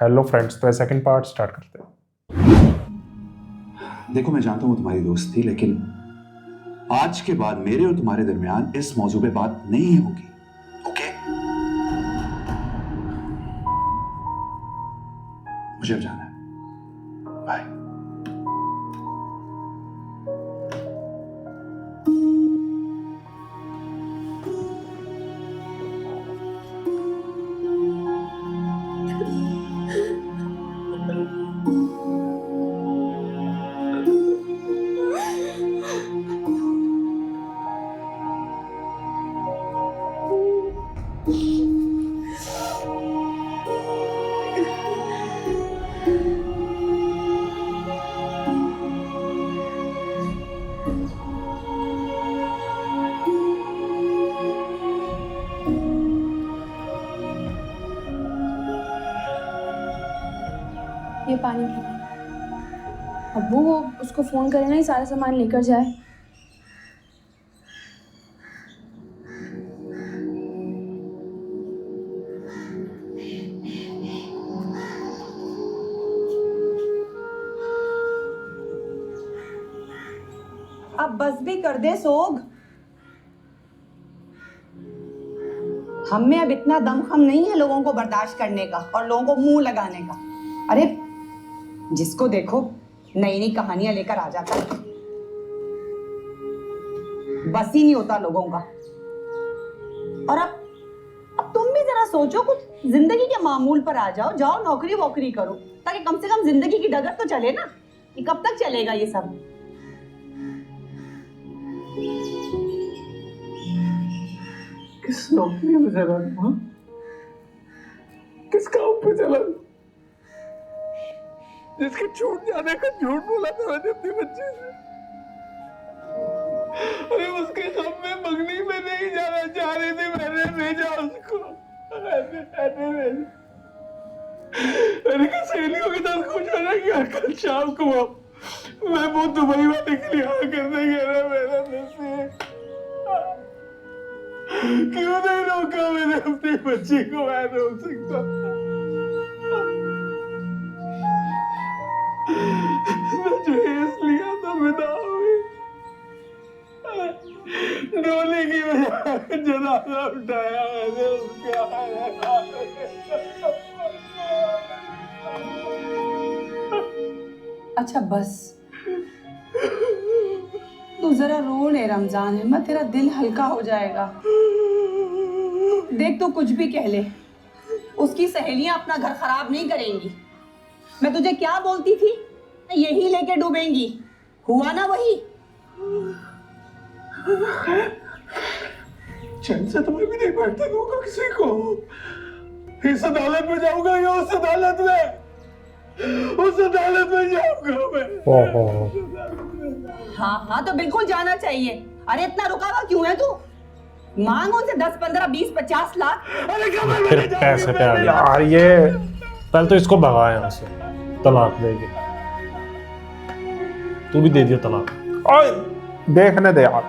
Hello friends, तो second part start करते हैं। देखो, मैं जानता हूं तुम्हारी दोस्त थी, लेकिन आज के बाद मेरे और तुम्हारे दरमियान इस मौजू पे बात नहीं होगी। ओके? मुझे अब जाना है। बाय। ये पानी पी। अब्बू वो उसको फोन करे ना, ये सारा सामान लेकर जाए। अब बस भी कर दे सोग। हम में अब इतना दमखम नहीं है लोगों को बर्दाश्त करने का और लोगों को मुंह लगाने का। अरे जिसको देखो नई नई कहानियां लेकर आ जाता है। बस ही नहीं होता लोगों का। और अब तुम भी जरा सोचो, कुछ जिंदगी के मामूल पर आ जाओ। जाओ नौकरी वोकरी करो, ताकि कम से कम जिंदगी की डगर तो चले ना। ये कब तक चलेगा ये सब? किस नौकरी में चला मां? किस काम पे चला? जिसके छूट जाने का झूठ बोला था मैंने अपनी बच्ची से। अरे उसके गम में मंगनी में नहीं जाना चाह रही थी, मैंने भेजा उसको। मैंने कहा सहेलियों के साथ खुश होना क्या, कल शाम को मैं वो दुबई वाले के लिए हाँ करने गया ना। मेरा नसीब क्यों नहीं रोका मैंने अपनी बच्ची को? मैं रोक सकता मैं जहेज लिया था, विदा हुई, डोली की बजाय जनाजा उठाया मैंने उसका। अच्छा बस, तू जरा रो ले रमजान है, मैं तेरा दिल हल्का हो जाएगा। देख, तू कुछ भी कह ले, उसकी सहेलियां अपना घर खराब नहीं करेंगी। मैं तुझे क्या बोलती थी, यही लेके डूबेंगी। हुआ ना वही। चैन से तो मैं भी नहीं बैठने दूंगा किसी को। इस अदालत में जाऊंगा या उस अदालत में? उस अदालत में जाऊंगा मैं। ओहो, हाँ हाँ, तो बिल्कुल जाना चाहिए। अरे इतना रुका हुआ क्यों है तू? मांग उनसे 10, 15, 20, 50 लाख। अरे कमर फिर में पैसे पे आ गया यार। ये पहले तो इसको भगाया यहाँ से, तलाक देके। तू भी दे दिया तलाक। ओए देखने दे यार।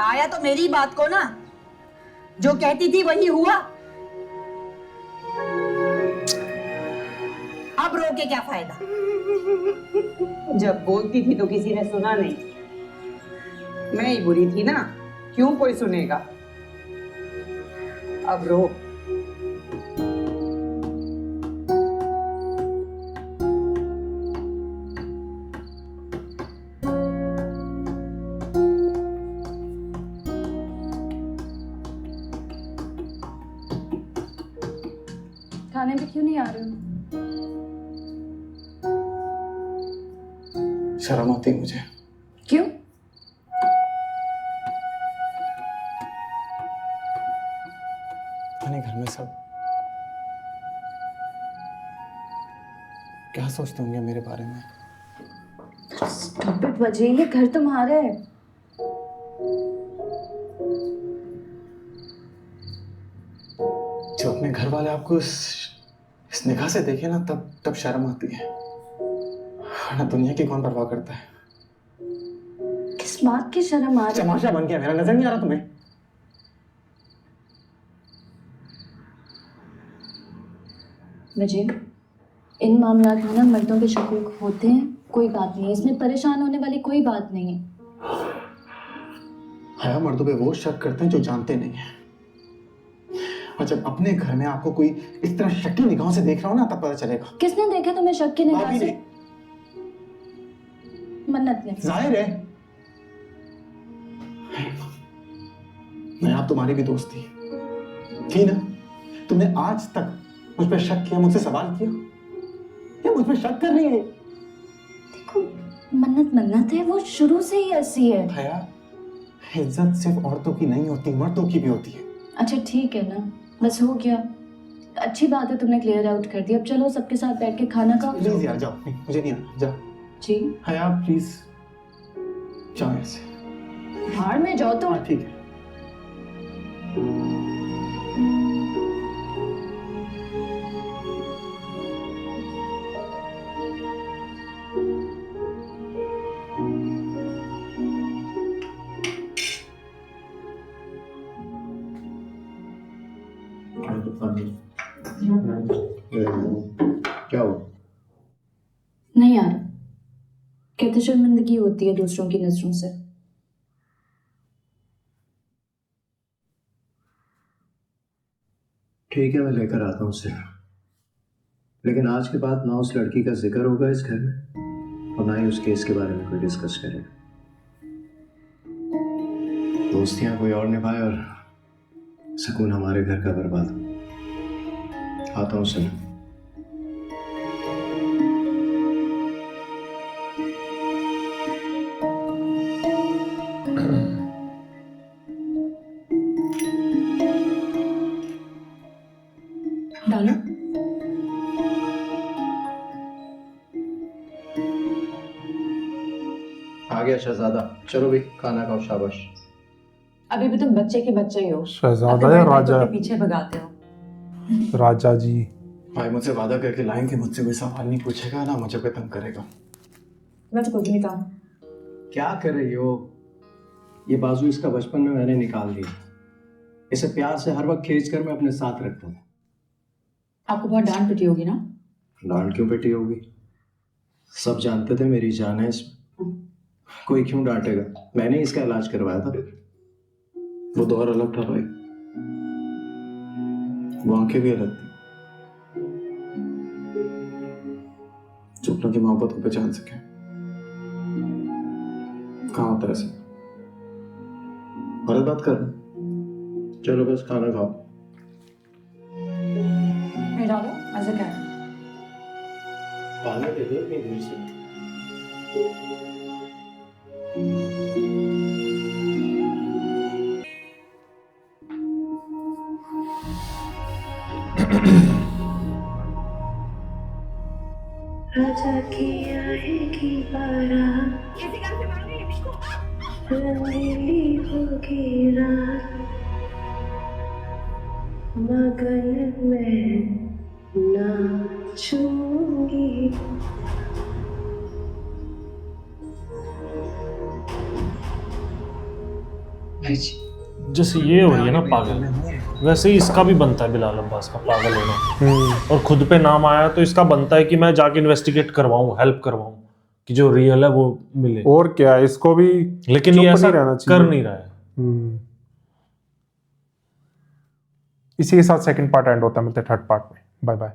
आया तो मेरी बात को ना, जो कहती थी वही हुआ। अब रो के क्या फायदा? जब बोलती थी तो किसी ने सुना नहीं। मैं ही बुरी थी ना, क्यों कोई सुनेगा? अब रो। थाने पे क्यों नहीं आ रहे हो? शर्म आती है मुझे। क्यों? अपने घर में सब क्या सोचते होंगे मेरे बारे में? स्टूपिड वजह, ये घर तुम्हारा है। जब अपने घर वाले आपको इस निगाह से देखे ना, तब शर्म आती है। वरना दुनिया की कौन परवाह करता है? किस किस बात की शर्म आ रही है? तमाशा बन गया मेरा, नजर नहीं आ रहा तुम्हें? विजय, इन मामलों में ना मर्दों के शकूक होते हैं, कोई बात नहीं, इसमें परेशान होने वाली कोई बात नहीं है। हया, मर्दों पे वो शक करते हैं जो जानते नहीं है, और जब अपने घर में आपको कोई इस तरह शक्की निगाहों से देख रहा हो ना, तब पता चलेगा। किसने देखा तुम्हें शक की निगाह भाभी से? ने। मन्नत ने। जाहिर है। मैं आप तुम्हारी भी दोस्त थी ना? तुमने आज तक मुझ पर शक किया, मुझसे सवाल किया, क्या मुझ पर शक कर रही है? देखो, मन्नत है, वो शुरू से ही ऐसी है। हया, इज्जत सिर्फ औरतों की नहीं होती, मर्दों की भी होती है। अच्छा ठीक है ना, बस हो गया, अच्छी बात है, तुमने क्लियर आउट कर दिया। अब चलो सबके साथ बैठ के खाना खाओ। प्लीज यार जाओ, नहीं, मुझे नहीं आना, जाओ। जी हया प्लीज जाओ ऐसे। बाहर में जाओ तुम। हाँ ठीक है। क्या हो? नहीं यार, कहते शर्मिंदगी होती है दूसरों की नजरों से। ठीक है, मैं लेकर आता हूँ उसे, लेकिन आज के बाद ना उस लड़की का जिक्र होगा इस घर में और ना ही उस केस के बारे में कोई डिस्कस करेगा। दोस्तियां कोई और निभाए और सुकून हमारे घर का बर्बाद हो। आता हूँ सर। डालो। आ गया शहजादा, चलो भी खाना खाओ, शाबाश। अभी भी तुम बच्चे के बच्चे ही हो, शहजादा अपने या बड़े भाइयों राजा? के पीछे भगाते हो। राजा जी। भाई मुझसे वादा करके लाए कि मुझसे कोई सवाल नहीं पूछेगा, ना मुझे कोई तंग करेगा। मैं तो कुछ नहीं कहा। क्या कर रही हो? ये बाजू इसका बचपन में मैंने निकाल दिया, इसे प्यार से हर वक्त खींच कर मैं अपने साथ रखता था। आपको बहुत डांट पिटी होगी ना? डांट क्यों पिटी होगी? सब जानते थे मेरी जान है इसमें, कोई क्यों डांटेगा? मैंने ही इसका इलाज करवाया था। वो दौर अलग था भाई, वो आंखें भी अलग थी। सपनों की मोहब्बत को पहचान सके, कहाँ होता है ऐसे? गलत बात कर। चलो बस खाना खाओ। नहीं डालो, मजे क्या है? पानी दे दो इतनी देर से। राजा की आएगी बारात, रंगीली होगी रात, मगन में नाचूंगी। जैसे ये हो रही है ना पागल, वैसे ही इसका भी बनता है बिलाल अब्बास का पागल होना। और खुद पे नाम आया तो इसका बनता है कि मैं जाके इन्वेस्टिगेट करवाऊं, हेल्प करवाऊं कि जो रियल है वो मिले। और क्या, इसको भी लेकिन चुप ये ऐसा नहीं रहना चाहिए। कर नहीं रहा है। इसी के साथ सेकंड पार्ट एंड होता है, मिलते हैं थर्ड पार्ट में। Bye bye.